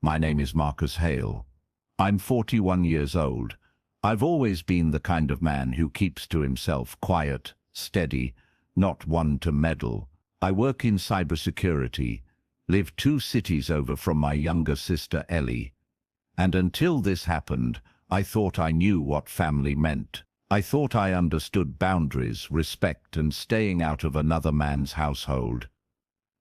My name is Marcus Hale. I'm 41 years old. I've always been the kind of man who keeps to himself, quiet, steady, not one to meddle. I work in cybersecurity, live 2 cities over from my younger sister Ellie. And until this happened, I thought I knew what family meant. I thought I understood boundaries, respect, and staying out of another man's household.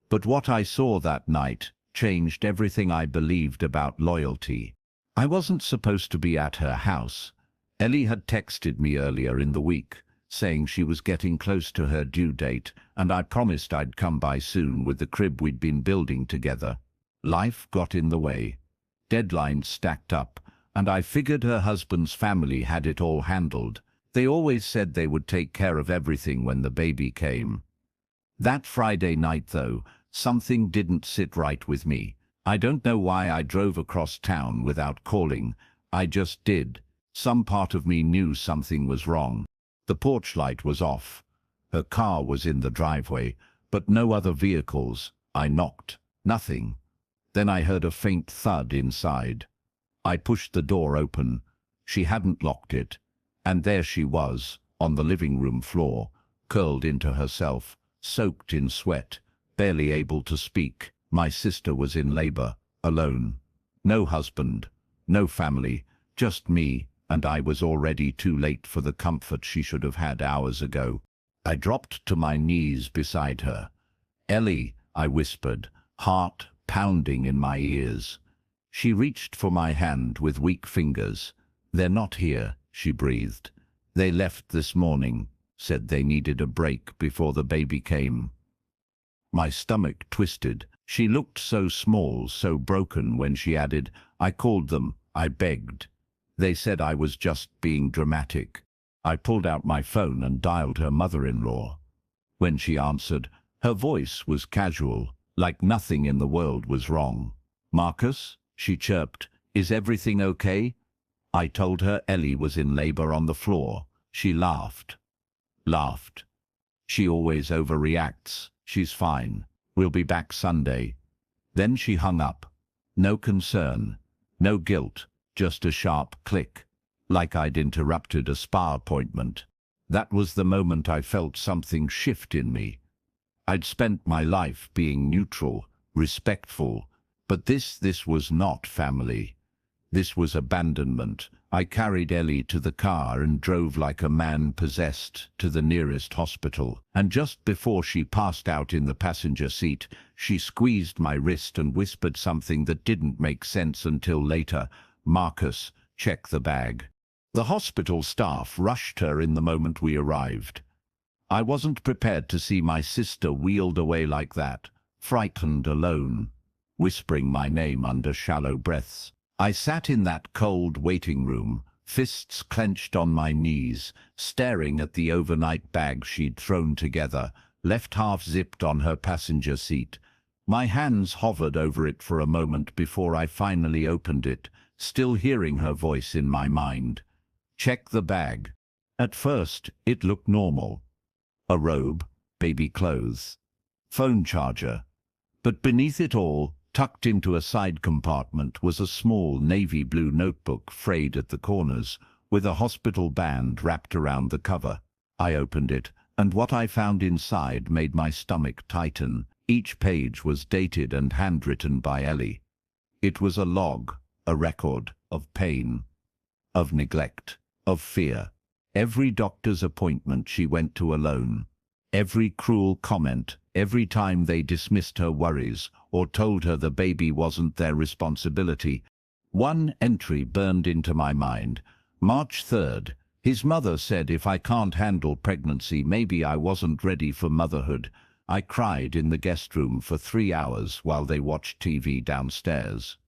But what I saw that night changed everything I believed about loyalty. I wasn't supposed to be at her house. Ellie had texted me earlier in the week, saying she was getting close to her due date, and I promised I'd come by soon with the crib we'd been building together. Life got in the way. Deadlines stacked up, and I figured her husband's family had it all handled. They always said they would take care of everything when the baby came. That Friday night, though, something didn't sit right with me. I don't know why I drove across town without calling. I just did. Some part of me knew something was wrong. The porch light was off. Her car was in the driveway, but no other vehicles. I knocked. Nothing. Then I heard a faint thud inside. I pushed the door open. She hadn't locked it. And there she was, on the living room floor, curled into herself, soaked in sweat, barely able to speak. My sister was in labor, alone. No husband, no family, just me, and I was already too late for the comfort she should have had hours ago. I dropped to my knees beside her. "Ellie," I whispered, heart pounding in my ears. She reached for my hand with weak fingers. "They're not here," she breathed. "They left this morning, said they needed a break before the baby came." My stomach twisted. She looked so small, so broken when she added, "I called them, I begged. They said I was just being dramatic." I pulled out my phone and dialed her mother-in-law. When she answered, her voice was casual, like nothing in the world was wrong. "Marcus," she chirped, "is everything okay?" I told her Ellie was in labor on the floor. She laughed. "She always overreacts. She's fine. We'll be back Sunday." Then she hung up. No concern, no guilt, just a sharp click, like I'd interrupted a spa appointment. That was the moment I felt something shift in me. I'd spent my life being neutral, respectful, but this was not family. This was abandonment. I carried Ellie to the car and drove like a man possessed to the nearest hospital. And just before she passed out in the passenger seat, she squeezed my wrist and whispered something that didn't make sense until later. "Marcus, check the bag." The hospital staff rushed her in the moment we arrived. I wasn't prepared to see my sister wheeled away like that, frightened, alone, whispering my name under shallow breaths. I sat in that cold waiting room, fists clenched on my knees, staring at the overnight bag she'd thrown together, left half zipped on her passenger seat. My hands hovered over it for a moment before I finally opened it, still hearing her voice in my mind. "Check the bag." At first, it looked normal. A robe, baby clothes, phone charger. But beneath it all, tucked into a side compartment, was a small navy blue notebook frayed at the corners, with a hospital band wrapped around the cover. I opened it, and what I found inside made my stomach tighten. Each page was dated and handwritten by Ellie. It was a log, a record of pain, of neglect, of fear. Every doctor's appointment she went to alone. Every cruel comment, every time they dismissed her worries or told her the baby wasn't their responsibility. One entry burned into my mind. March 3rd. His mother said if I can't handle pregnancy, maybe I wasn't ready for motherhood. I cried in the guest room for 3 hours while they watched TV downstairs.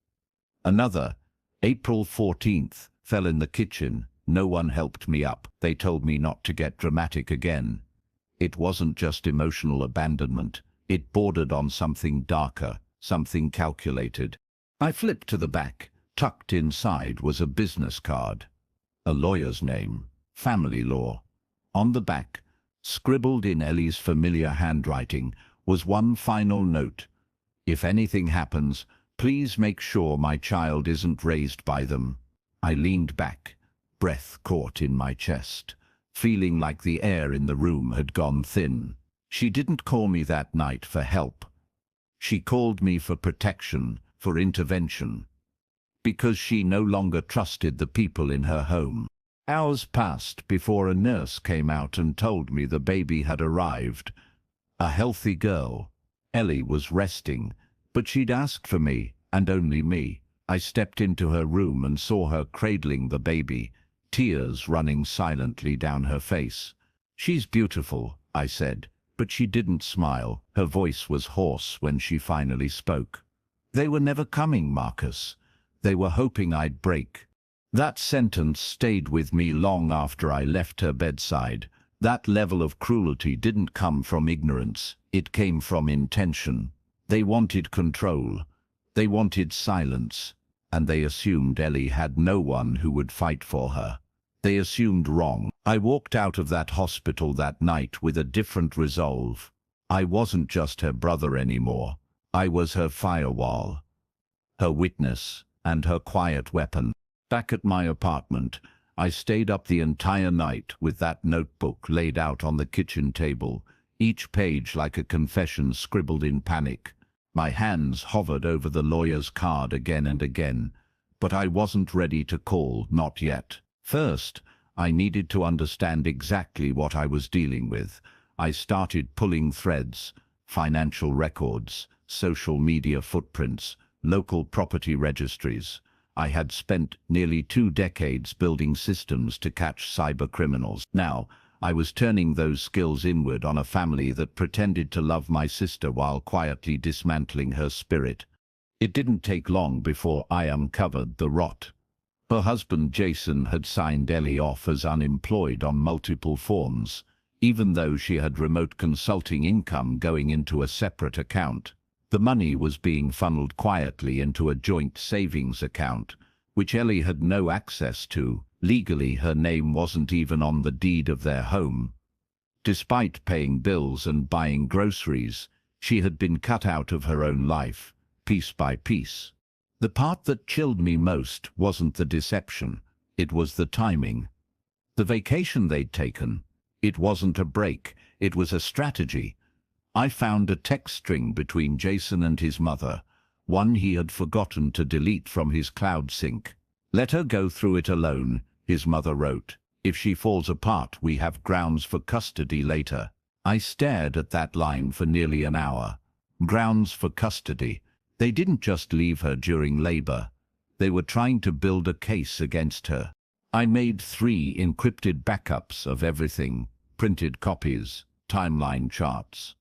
Another, April 14th, fell in the kitchen. No one helped me up. They told me not to get dramatic again. It wasn't just emotional abandonment. It bordered on something darker, something calculated. I flipped to the back. Tucked inside was a business card. A lawyer's name, family law. On the back, scribbled in Ellie's familiar handwriting, was one final note. "If anything happens, Please make sure my child isn't raised by them. I leaned back, breath caught in my chest, feeling like the air in the room had gone thin. She didn't call me that night for help. She called me for protection, for intervention, because she no longer trusted the people in her home. Hours passed before a nurse came out and told me the baby had arrived. A healthy girl. Ellie was resting, but she'd asked for me, and only me. I stepped into her room and saw her cradling the baby, tears running silently down her face. "She's beautiful," I said, but she didn't smile. Her voice was hoarse when she finally spoke. "They were never coming, Marcus. They were hoping I'd break." That sentence stayed with me long after I left her bedside. That level of cruelty didn't come from ignorance. It came from intention. They wanted control. They wanted silence. And they assumed Ellie had no one who would fight for her. They assumed wrong. I walked out of that hospital that night with a different resolve. I wasn't just her brother anymore. I was her firewall, her witness, and her quiet weapon. Back at my apartment, I stayed up the entire night with that notebook laid out on the kitchen table, each page like a confession scribbled in panic. My hands hovered over the lawyer's card again and again, but I wasn't ready to call, not yet. First, I needed to understand exactly what I was dealing with. I started pulling threads: financial records, social media footprints, local property registries. I had spent nearly 2 decades building systems to catch cyber criminals. Now, I was turning those skills inward on a family that pretended to love my sister while quietly dismantling her spirit. It didn't take long before I uncovered the rot. Her husband Jason had signed Ellie off as unemployed on multiple forms, even though she had remote consulting income going into a separate account. The money was being funneled quietly into a joint savings account, which Ellie had no access to. Legally, her name wasn't even on the deed of their home. Despite paying bills and buying groceries, she had been cut out of her own life, piece by piece. The part that chilled me most wasn't the deception, it was the timing. The vacation they'd taken, it wasn't a break, it was a strategy. I found a text string between Jason and his mother, one he had forgotten to delete from his cloud sync. "Let her go through it alone," his mother wrote. "If she falls apart, we have grounds for custody later." I stared at that line for nearly an hour. Grounds for custody. They didn't just leave her during labor. They were trying to build a case against her. I made 3 encrypted backups of everything, printed copies, timeline charts.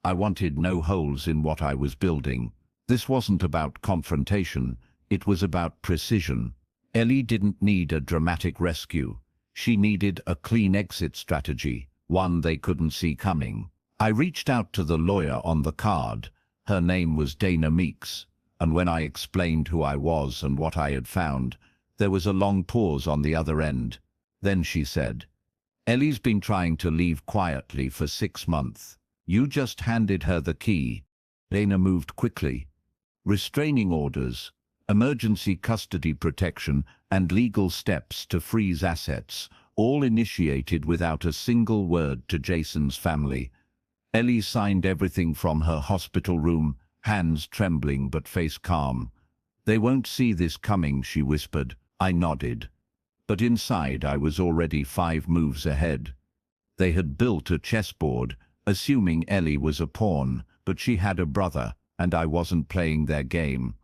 I wanted no holes in what I was building. This wasn't about confrontation, it was about precision. Ellie didn't need a dramatic rescue. She needed a clean exit strategy, one they couldn't see coming. I reached out to the lawyer on the card. Her name was Dana Meeks, and when I explained who I was and what I had found, there was a long pause on the other end. Then she said, "Ellie's been trying to leave quietly for 6 months. You just handed her the key." Dana moved quickly. Restraining orders, emergency custody protection, and legal steps to freeze assets, all initiated without a single word to Jason's family. Ellie signed everything from her hospital room, hands trembling but face calm. "They won't see this coming," she whispered. I nodded. But inside I was already 5 moves ahead. They had built a chessboard, assuming Ellie was a pawn, but she had a brother, and I wasn't playing their game.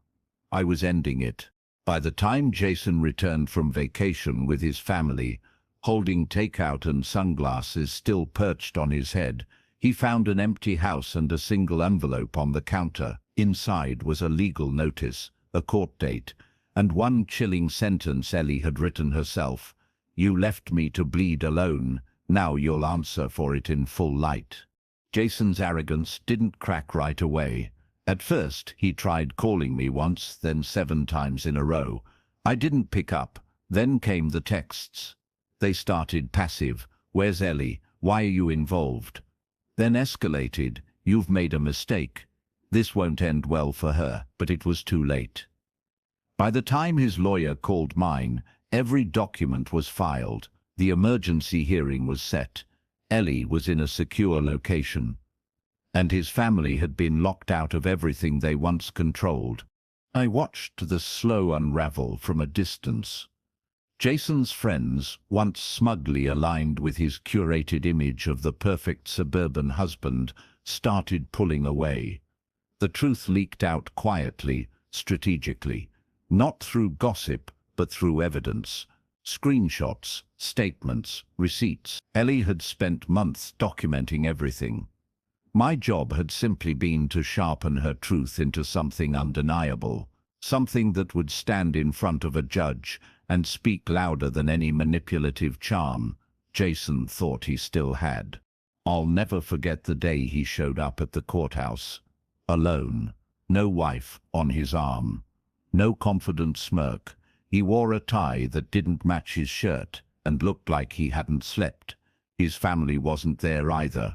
I was ending it. By the time Jason returned from vacation with his family, holding takeout and sunglasses still perched on his head, he found an empty house and a single envelope on the counter. Inside was a legal notice, a court date, and one chilling sentence Ellie had written herself. "You left me to bleed alone. Now you'll answer for it in full light." Jason's arrogance didn't crack right away. At first, he tried calling me once, then 7 times in a row. I didn't pick up. Then came the texts. They started passive. "Where's Ellie? Why are you involved?" Then escalated. "You've made a mistake." This won't end well for her, but it was too late. By the time his lawyer called mine, every document was filed, the emergency hearing was set, Ellie was in a secure location, and his family had been locked out of everything they once controlled. I watched the slow unravel from a distance. Jason's friends, once smugly aligned with his curated image of the perfect suburban husband, started pulling away. The truth leaked out quietly, strategically, not through gossip, but through evidence. Screenshots, statements, receipts. Ellie had spent months documenting everything. My job had simply been to sharpen her truth into something undeniable, something that would stand in front of a judge and speak louder than any manipulative charm Jason thought he still had. I'll never forget the day he showed up at the courthouse. Alone, no wife on his arm, no confident smirk. He wore a tie that didn't match his shirt and looked like he hadn't slept. His family wasn't there either,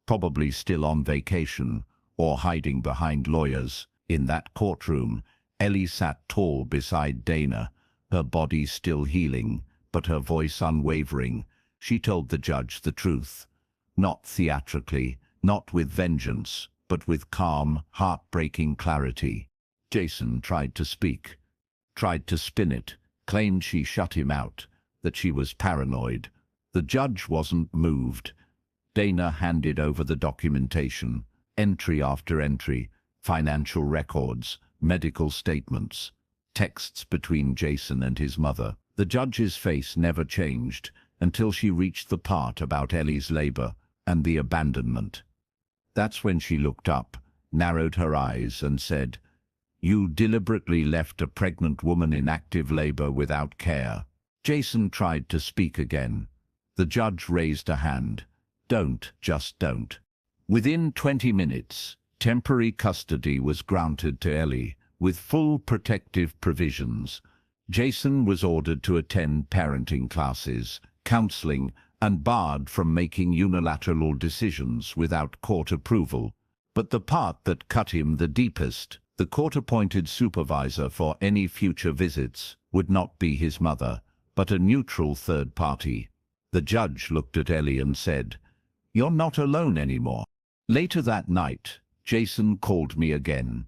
probably still on vacation or hiding behind lawyers. In that courtroom, Ellie sat tall beside Dana, her body still healing, but her voice unwavering. She told the judge the truth, not theatrically, not with vengeance, but with calm, heartbreaking clarity. Jason tried to speak, tried to spin it, claimed she shut him out, that she was paranoid. The judge wasn't moved. Dana handed over the documentation, entry after entry, financial records, medical statements, texts between Jason and his mother. The judge's face never changed until she reached the part about Ellie's labor and the abandonment. That's when she looked up, narrowed her eyes, and said, "You deliberately left a pregnant woman in active labor without care." Jason tried to speak again. The judge raised a hand. "Don't, just don't." Within 20 minutes, temporary custody was granted to Ellie, with full protective provisions. Jason was ordered to attend parenting classes, counseling, and barred from making unilateral decisions without court approval. But the part that cut him the deepest, the court-appointed supervisor for any future visits, would not be his mother, but a neutral third party. The judge looked at Ellie and said, "You're not alone anymore." Later that night, Jason called me again.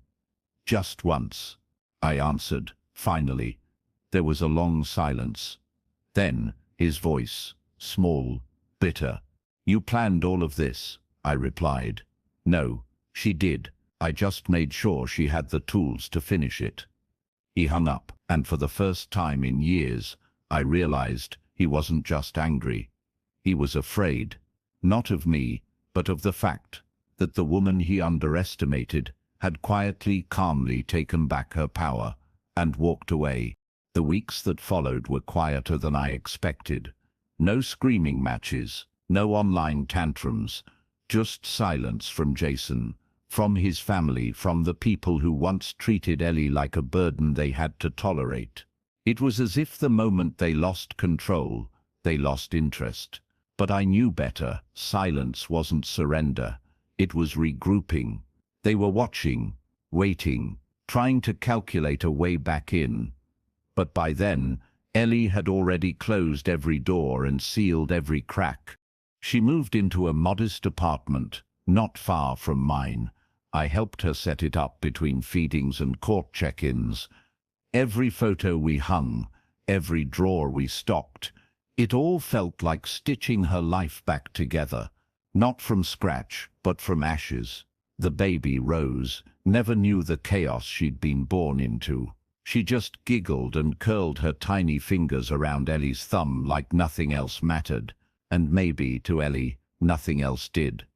"Just once," I answered, finally. There was a long silence. Then, his voice, small, bitter. "You planned all of this," I replied. "No, she did. I just made sure she had the tools to finish it." He hung up, and for the first time in years, I realized he wasn't just angry. He was afraid, not of me, but of the fact that the woman he underestimated had quietly, calmly taken back her power and walked away. The weeks that followed were quieter than I expected. No screaming matches, no online tantrums, just silence from Jason, from his family, from the people who once treated Ellie like a burden they had to tolerate. It was as if the moment they lost control, they lost interest. But I knew better. Silence wasn't surrender. It was regrouping. They were watching, waiting, trying to calculate a way back in. But by then, Ellie had already closed every door and sealed every crack. She moved into a modest apartment, not far from mine. I helped her set it up between feedings and court check-ins. Every photo we hung, every drawer we stocked, it all felt like stitching her life back together, not from scratch, but from ashes. The baby, Rose, never knew the chaos she'd been born into. She just giggled and curled her tiny fingers around Ellie's thumb like nothing else mattered, and maybe, to Ellie, nothing else did.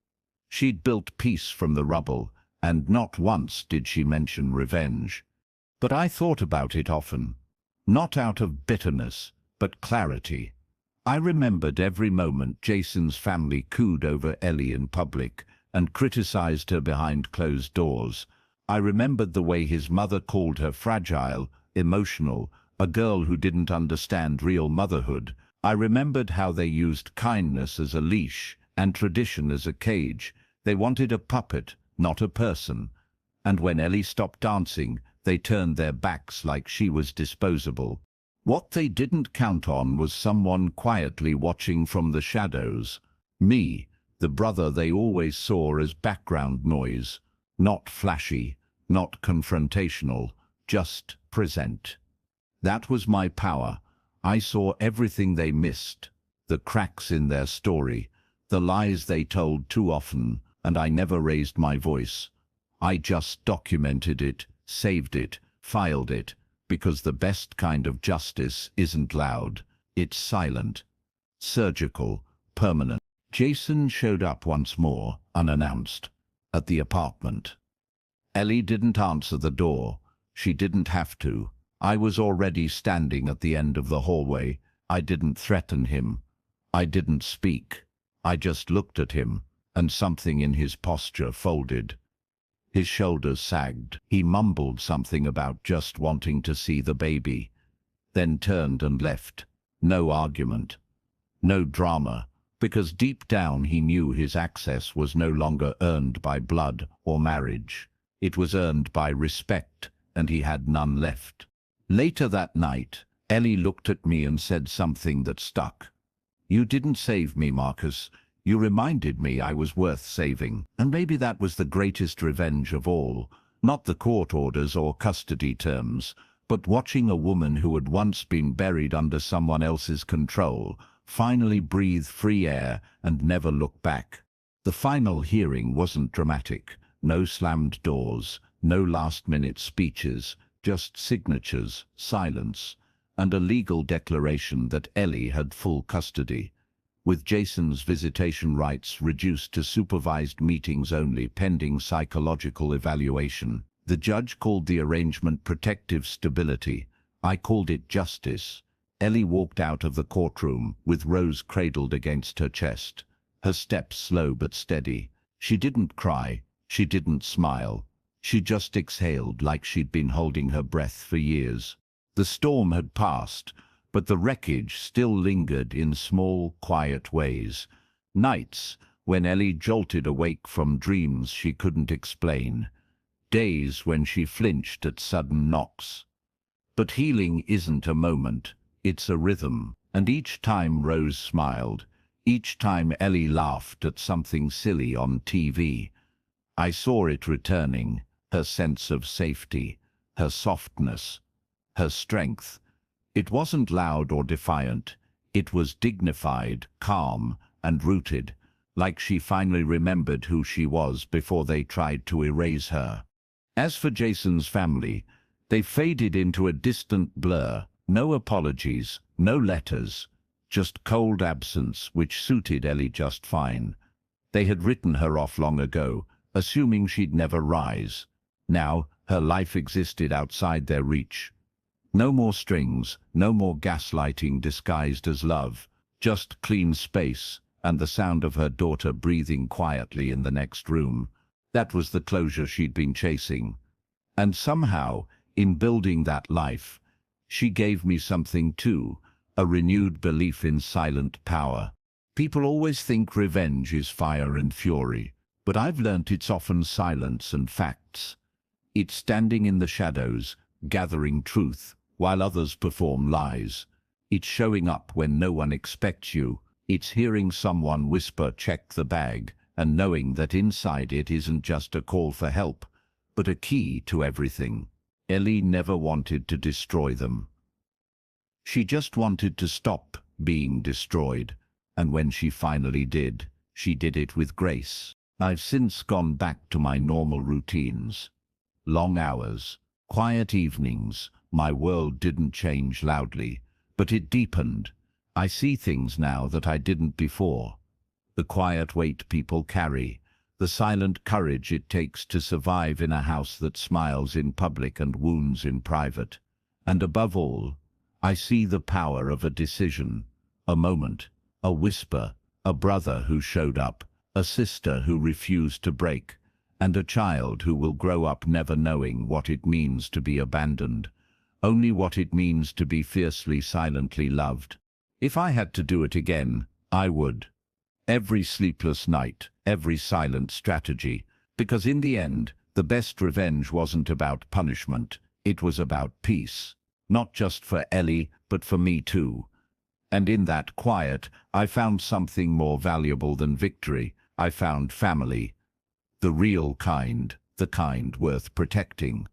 She'd built peace from the rubble, and not once did she mention revenge. But I thought about it often, not out of bitterness, but clarity. I remembered every moment Jason's family cooed over Ellie in public and criticized her behind closed doors. I remembered the way his mother called her fragile, emotional, a girl who didn't understand real motherhood. I remembered how they used kindness as a leash and tradition as a cage. They wanted a puppet, not a person. And when Ellie stopped dancing, they turned their backs like she was disposable. What they didn't count on was someone quietly watching from the shadows. Me, the brother they always saw as background noise. Not flashy, not confrontational, just present. That was my power. I saw everything they missed, the cracks in their story, the lies they told too often, and I never raised my voice. I just documented it, saved it, filed it, because the best kind of justice isn't loud, it's silent, surgical, permanent. Jason showed up once more, unannounced, at the apartment. Ellie didn't answer the door. She didn't have to. I was already standing at the end of the hallway. I didn't threaten him. I didn't speak. I just looked at him, and something in his posture folded. His shoulders sagged. He mumbled something about just wanting to see the baby, then turned and left. No argument. No drama, because deep down he knew his access was no longer earned by blood or marriage. It was earned by respect, and he had none left. Later that night, Ellie looked at me and said something that stuck. "You didn't save me, Marcus. You reminded me I was worth saving." And maybe that was the greatest revenge of all. Not the court orders or custody terms, but watching a woman who had once been buried under someone else's control finally breathe free air and never look back. The final hearing wasn't dramatic. No slammed doors, no last-minute speeches, just signatures, silence, and a legal declaration that Ellie had full custody. With Jason's visitation rights reduced to supervised meetings only pending psychological evaluation. The judge called the arrangement protective stability. I called it justice. Ellie walked out of the courtroom with Rose cradled against her chest, her steps slow but steady. She didn't cry. She didn't smile. She just exhaled like she'd been holding her breath for years. The storm had passed, but the wreckage still lingered in small, quiet ways. Nights when Ellie jolted awake from dreams she couldn't explain. Days when she flinched at sudden knocks. But healing isn't a moment, it's a rhythm. And each time Rose smiled, each time Ellie laughed at something silly on TV, I saw it returning, her sense of safety, her softness, her strength. It wasn't loud or defiant. It was dignified, calm, and rooted, like she finally remembered who she was before they tried to erase her. As for Jason's family, they faded into a distant blur. No apologies, no letters, just cold absence, which suited Ellie just fine. They had written her off long ago, assuming she'd never rise. Now, her life existed outside their reach. No more strings, no more gaslighting disguised as love, just clean space and the sound of her daughter breathing quietly in the next room. That was the closure she'd been chasing. And somehow, in building that life, she gave me something too, a renewed belief in silent power. People always think revenge is fire and fury, but I've learnt it's often silence and facts. It's standing in the shadows, gathering truth, while others perform lies. It's showing up when no one expects you. It's hearing someone whisper, "Check the bag," and knowing that inside it isn't just a call for help, but a key to everything. Ellie never wanted to destroy them. She just wanted to stop being destroyed, and when she finally did, she did it with grace. I've since gone back to my normal routines. Long hours, quiet evenings. My world didn't change loudly, but it deepened. I see things now that I didn't before. The quiet weight people carry, the silent courage it takes to survive in a house that smiles in public and wounds in private. And above all, I see the power of a decision, a moment, a whisper, a brother who showed up, a sister who refused to break, and a child who will grow up never knowing what it means to be abandoned, only what it means to be fiercely, silently loved. If I had to do it again, I would. Every sleepless night, every silent strategy, because in the end, The best revenge wasn't about punishment, it was about peace. Not just for Ellie, but for me too. And in that quiet, I found something more valuable than victory. I found family. The real kind, the kind worth protecting.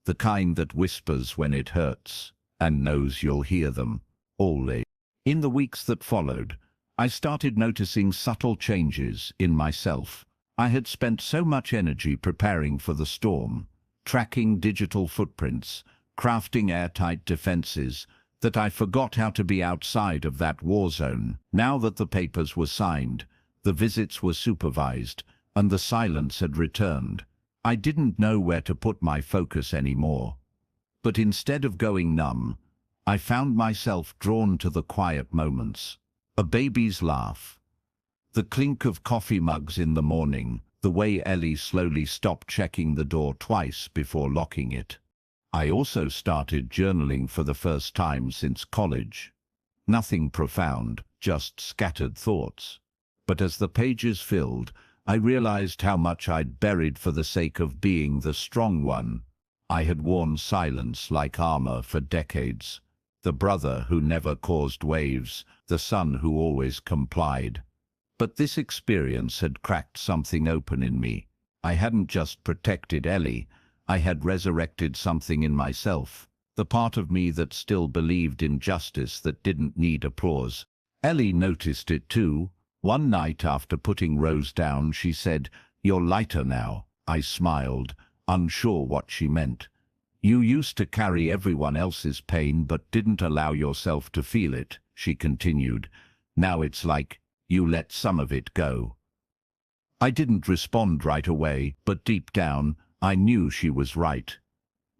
The kind that whispers when it hurts, and knows you'll hear them, always. In the weeks that followed, I started noticing subtle changes in myself. I had spent so much energy preparing for the storm, tracking digital footprints, crafting airtight defenses, that I forgot how to be outside of that war zone. Now that the papers were signed, the visits were supervised, and the silence had returned, I didn't know where to put my focus anymore. But instead of going numb, I found myself drawn to the quiet moments. A baby's laugh, the clink of coffee mugs in the morning, the way Ellie slowly stopped checking the door twice before locking it. I also started journaling for the first time since college. Nothing profound, just scattered thoughts. But as the pages filled, I realized how much I'd buried for the sake of being the strong one. I had worn silence like armor for decades. The brother who never caused waves, the son who always complied. But this experience had cracked something open in me. I hadn't just protected Ellie, I had resurrected something in myself, the part of me that still believed in justice that didn't need applause. Ellie noticed it too. One night after putting Rose down, she said, "You're lighter now." I smiled, unsure what she meant. "You used to carry everyone else's pain but didn't allow yourself to feel it," she continued. "Now it's like you let some of it go." I didn't respond right away, but deep down, I knew she was right.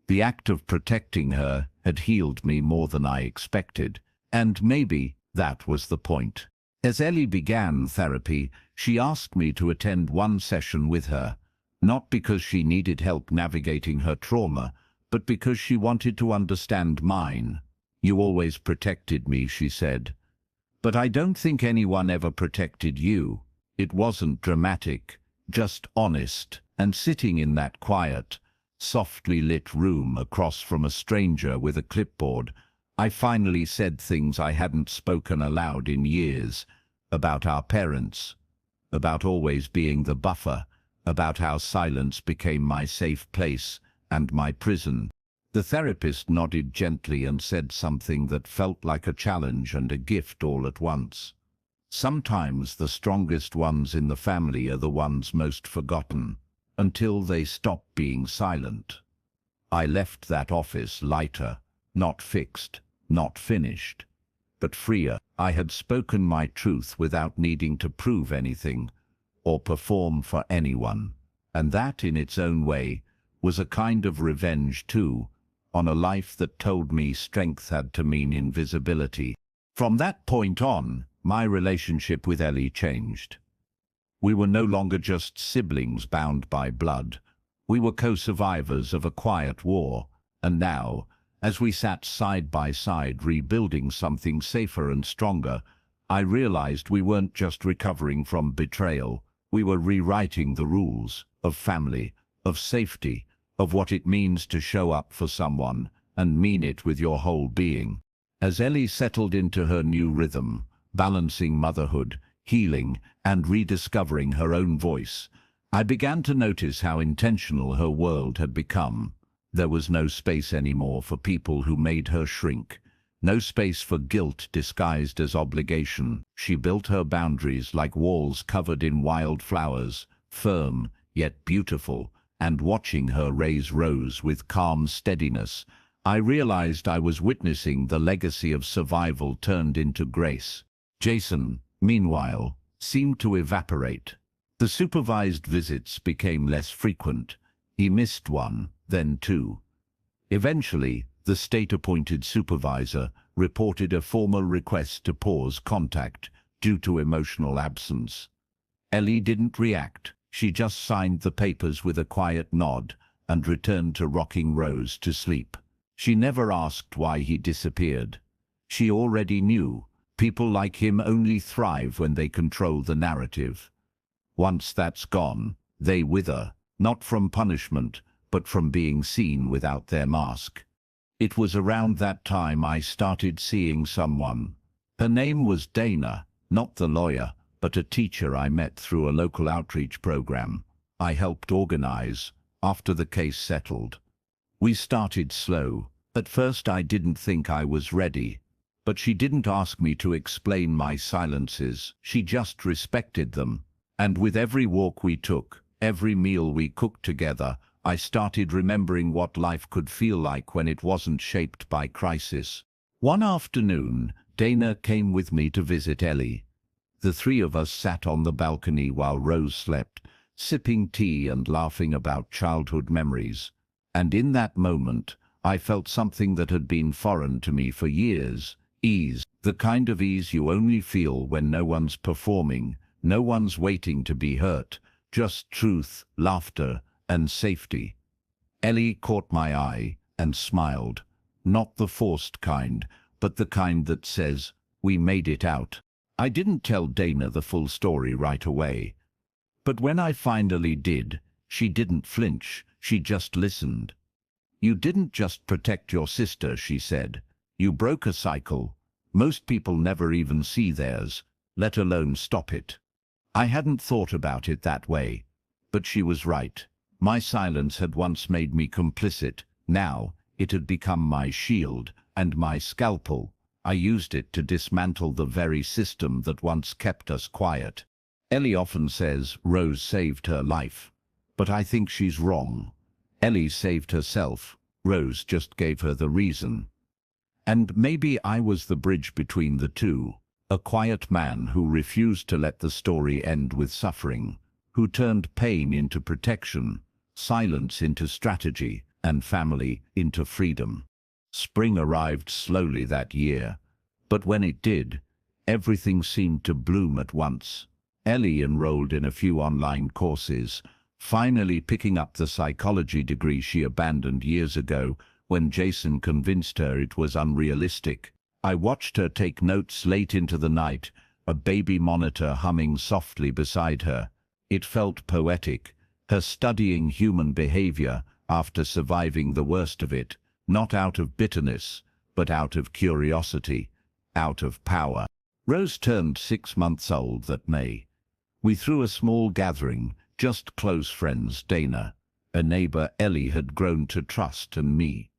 The act of protecting her had healed me more than I expected, and maybe that was the point. As Ellie began therapy, she asked me to attend one session with her, not because she needed help navigating her trauma, but because she wanted to understand mine. "You always protected me," she said. "But I don't think anyone ever protected you." It wasn't dramatic, just honest, and sitting in that quiet, softly lit room across from a stranger with a clipboard, I finally said things I hadn't spoken aloud in years, about our parents, about always being the buffer, about how silence became my safe place and my prison. The therapist nodded gently and said something that felt like a challenge and a gift all at once. Sometimes the strongest ones in the family are the ones most forgotten, until they stop being silent. I left that office lighter, not fixed, not finished, but freer. I had spoken my truth without needing to prove anything or perform for anyone, and that in its own way was a kind of revenge too, on a life that told me strength had to mean invisibility. From that point on, my relationship with Ellie changed. We were no longer just siblings bound by blood. We were co-survivors of a quiet war, and now, as we sat side by side rebuilding something safer and stronger, I realized we weren't just recovering from betrayal, we were rewriting the rules of family, of safety, of what it means to show up for someone and mean it with your whole being. As Ellie settled into her new rhythm, balancing motherhood, healing, and rediscovering her own voice, I began to notice how intentional her world had become. There was no space anymore for people who made her shrink, no space for guilt disguised as obligation. She built her boundaries like walls covered in wild flowers, firm yet beautiful, and watching her raise Rose with calm steadiness, I realized I was witnessing the legacy of survival turned into grace. Jason, meanwhile, seemed to evaporate. The supervised visits became less frequent. He missed one, then two. Eventually, the state-appointed supervisor reported a formal request to pause contact due to emotional absence. Ellie didn't react. She just signed the papers with a quiet nod and returned to rocking Rose to sleep. She never asked why he disappeared. She already knew. People like him only thrive when they control the narrative. Once that's gone, they wither. not from punishment, but from being seen without their mask. It was around that time I started seeing someone. Her name was Dana, not the lawyer, but a teacher I met through a local outreach program I helped organize after the case settled. We started slow. At first I didn't think I was ready, but she didn't ask me to explain my silences. She just respected them. And with every walk we took, every meal we cooked together, I started remembering what life could feel like when it wasn't shaped by crisis. One afternoon, Dana came with me to visit Ellie. The three of us sat on the balcony while Rose slept, sipping tea and laughing about childhood memories. And in that moment, I felt something that had been foreign to me for years. Ease. The kind of ease you only feel when no one's performing, no one's waiting to be hurt, just truth, laughter, and safety. Ellie caught my eye and smiled. Not the forced kind, but the kind that says, "We made it out." I didn't tell Dana the full story right away. But when I finally did, she didn't flinch, she just listened. "You didn't just protect your sister," she said. "You broke a cycle. Most people never even see theirs, let alone stop it." I hadn't thought about it that way, but she was right. My silence had once made me complicit. Now, it had become my shield and my scalpel. I used it to dismantle the very system that once kept us quiet. Ellie often says Rose saved her life, but I think she's wrong. Ellie saved herself. Rose just gave her the reason. And maybe I was the bridge between the two, a quiet man who refused to let the story end with suffering, who turned pain into protection, silence into strategy, and family into freedom. Spring arrived slowly that year, but when it did, everything seemed to bloom at once. Ellie enrolled in a few online courses, finally picking up the psychology degree she abandoned years ago when Jason convinced her it was unrealistic. I watched her take notes late into the night, a baby monitor humming softly beside her. It felt poetic, her studying human behavior after surviving the worst of it, not out of bitterness, but out of curiosity, out of power. Rose turned 6 months old that May. We threw a small gathering, just close friends, Dana, a neighbor Ellie had grown to trust, and me.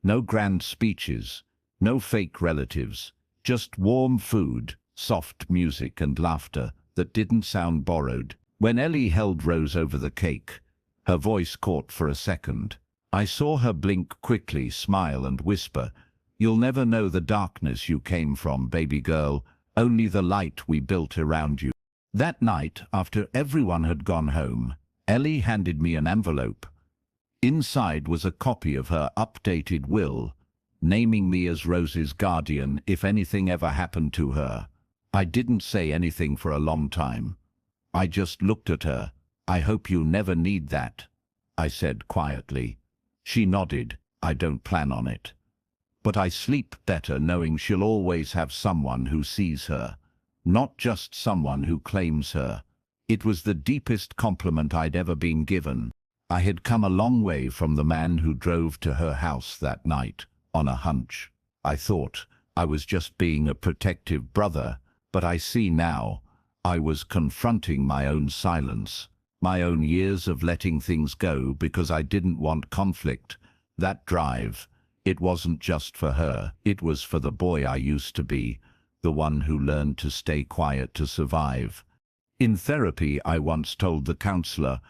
No grand speeches, no fake relatives, just warm food, soft music and laughter that didn't sound borrowed. When Ellie held Rose over the cake, her voice caught for a second. I saw her blink quickly, smile and whisper, "You'll never know the darkness you came from, baby girl, only the light we built around you." That night, after everyone had gone home, Ellie handed me an envelope. Inside was a copy of her updated will, naming me as Rose's guardian if anything ever happened to her. I didn't say anything for a long time. I just looked at her. "I hope you never need that," I said quietly. She nodded. "I don't plan on it. But I sleep better knowing she'll always have someone who sees her, not just someone who claims her." It was the deepest compliment I'd ever been given. I had come a long way from the man who drove to her house that night, on a hunch. I thought I was just being a protective brother, but I see now I was confronting my own silence, my own years of letting things go because I didn't want conflict. That drive, it wasn't just for her, it was for the boy I used to be, the one who learned to stay quiet to survive. In therapy, I once told the counselor,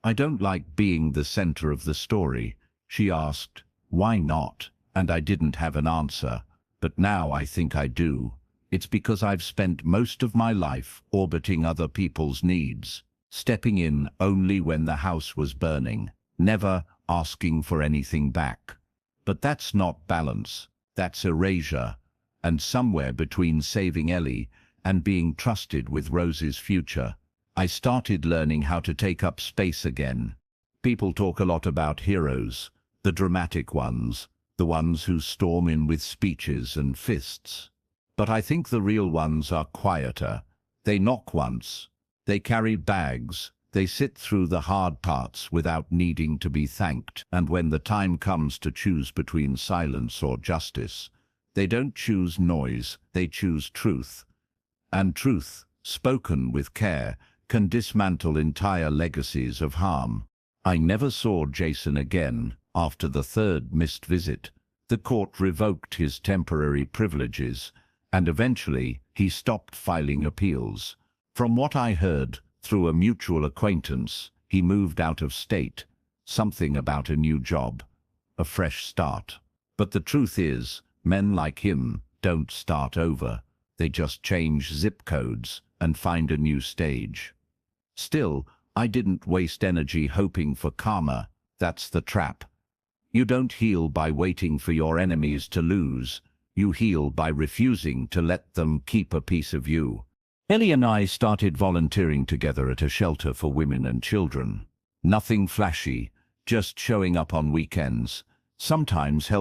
"I don't like being the center of the story." She asked, "Why not?" And I didn't have an answer. But now I think I do. It's because I've spent most of my life orbiting other people's needs, stepping in only when the house was burning, never asking for anything back. But that's not balance, that's erasure. And somewhere between saving Ellie and being trusted with Rose's future, I started learning how to take up space again. People talk a lot about heroes, the dramatic ones, the ones who storm in with speeches and fists. But I think the real ones are quieter. They knock once. They carry bags. They sit through the hard parts without needing to be thanked, and when the time comes to choose between silence or justice, they don't choose noise, they choose truth. And truth, spoken with care, can dismantle entire legacies of harm. I never saw Jason again after the third missed visit. The court revoked his temporary privileges, and eventually he stopped filing appeals. From what I heard, through a mutual acquaintance, he moved out of state. Something about a new job, a fresh start. But the truth is, men like him don't start over. They just change zip codes and find a new stage. Still, I didn't waste energy hoping for karma. That's the trap. You don't heal by waiting for your enemies to lose. You heal by refusing to let them keep a piece of you. Ellie and I started volunteering together at a shelter for women and children. Nothing flashy, just showing up on weekends, sometimes helping